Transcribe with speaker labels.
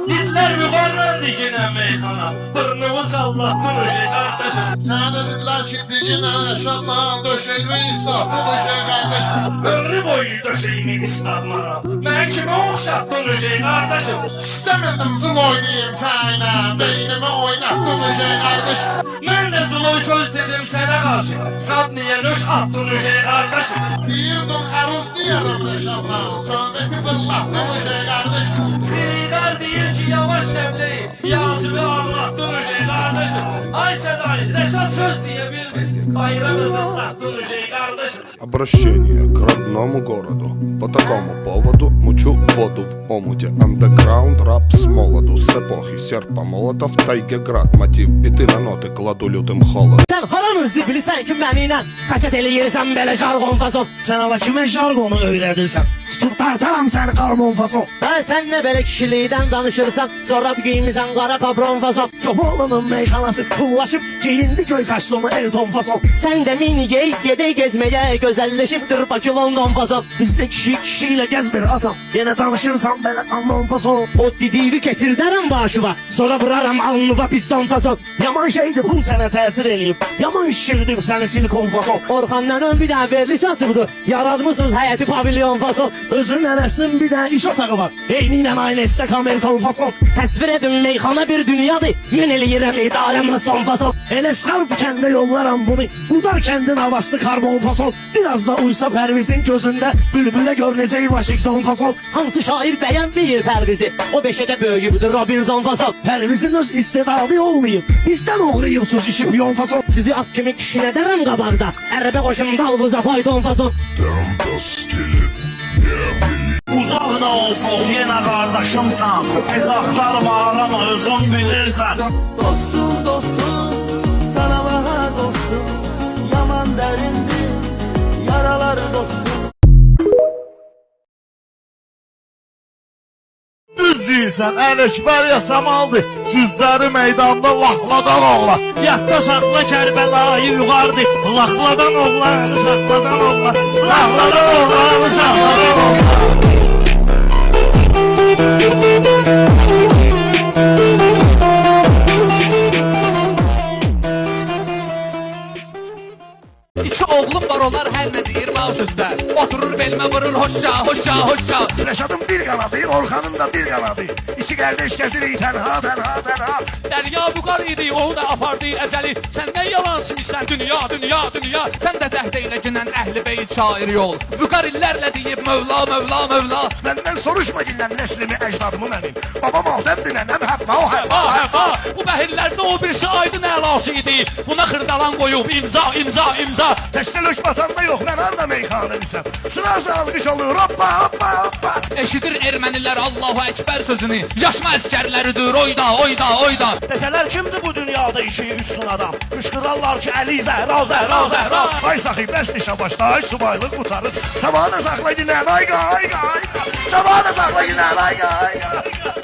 Speaker 1: Diller yukarı dikine meyhana. Burnunu sallatın uşey kardeşim.
Speaker 2: Sana dediler ki dikine şatlan döşelmeyi sattın uşey kardeşim.
Speaker 1: Ömrü boyu döşeyimi ıslatmara. Ben kime okşattın uşey kardeşim.
Speaker 2: İstemedim zıl oynayayım seninle. Beynimi oynattın uşey kardeşim.
Speaker 1: Ben de zuluy söz dedim sana karşı. Sat niye nöş attın uşey kardeşim.
Speaker 2: Diyordum aruz diyelim de şatlan. Sohbeti fırlattın uşey kardeşim.
Speaker 1: Firidar deyir ki yavaş şemleyi. Yazımı anlattın uşey kardeşim. Ay Seday, Reşat söz diye bildi. Bayramı zıplattın uşey kardeşim.
Speaker 3: Обращение к родному городу. По такому поводу мучу воду в омуте. Андеграунд, рап с молоду. С эпохи серпа молота в тайге град. Мотив биты на ноты кладу lütüm холод.
Speaker 4: Sen haranın zibili sen kim benimle kaçet eləyirsən belə jargon fason.
Speaker 5: Sen ala kime jargonu öğretirsen tutup tartaram seni karmon fason.
Speaker 4: Ha sen ne böyle kişiliğinden danışırsan sonra giyinirsən qara kapron fason.
Speaker 5: Çobanlının meyhanası pullaşıp giyindi göy kaşlımı Elton fason.
Speaker 4: Sen de mini geyik gedey gezmeye gözelleşiptir Bakı London fason.
Speaker 5: Bizde kişi kişiyle gezmir atam. Yine danışırsan böyle karmon fason.
Speaker 4: O dediğini keçir derim başıva sonra vuraram alnıva piston fason.
Speaker 5: Yaman şeydi pul sana tesir eləyib. Yaman şişirdim seni silikon fason.
Speaker 4: Orxandan bir daha veriliş açıbıdır. Yaratmışsınız həyəti pavilyon fason.
Speaker 5: Özünden esnin bir de iş otağı var. Eyniyle aynı istek Amerikan fason.
Speaker 4: Təsvir edin meyxana bir dünyadır. Min eləyirəm idarəmlə son fason.
Speaker 5: Hele sarp kendi yollaram bunu. Budar kendin havaslı karbon fason. Biraz da uysa Perviz'in gözünde bülbüle görüneceği Washington fason.
Speaker 4: Hansı şair bəyənməyir Pərvizi? O beşədə böyüyübdür Robinson fason.
Speaker 5: Perviz'in öz istedadı olmayıp bizden oğrayıp sus işip yon fason.
Speaker 4: Sizi at kimi kişinə dərəm qabarda. Ərəbə qoşum dalğıza fayton fason.
Speaker 5: Uzaqda olsun yine kardeşimsen. Ezaklarım arama özün bilirsen.
Speaker 6: Dostum dostum sana bahar dostum yaman derindi yaralar dostum.
Speaker 5: Düz deyirsən, Ələkbər yasamaldı. Süzləri meydanda laxladan oğla. Yadda saxla Kərbəlayı yuxardı. Laxladan oğlanı saxladan oğla. Laxladan oğlanı saxladan oğla.
Speaker 7: İki oğlum var onlar hər nə deyir maaş üstə. Oturur belimə vurur hoşça hoşça hoşça.
Speaker 8: Reşat'ın bir kanadı, Orhan'ın da bir kanadı. İki kardeş kesilir tenha tenha tenha.
Speaker 7: Dərya buqar idi, onu da apardı əcəli. Sən nə yalan çimişsən dünya dünya dünya. Sən də cəhd ilə günən əhli beyt şairi ol. Buqar illərlə deyib Mövla Mövla Mövla.
Speaker 8: Benden soruşma dinlen neslimi ecdadımı benim. Babam Adem dinlenem heppa o heppa heppa.
Speaker 7: Bu bəhirlərdə o birisi aydın əlası idi. Buna xırdalan qoyub imza imza imza.
Speaker 8: Tekstil batanda yok ben arda meyhanı desem. Sırası algış olur hoppa hoppa hoppa.
Speaker 7: Eşidir ermənilər Allahu Əkbər sözünü. Yaşma əskərləridir oyda oyda oyda.
Speaker 5: Deseler kimdi bu dünyada işi üstün adam? Kışkırarlar ki Əli Zəhra Zəhra Zəhra.
Speaker 8: Ay sahi bes dişe başla ay subaylık kurtarır. Sabahı da sakla yine ayga ayga ayga. Sabahı da sakla yine ayga ayga ayga.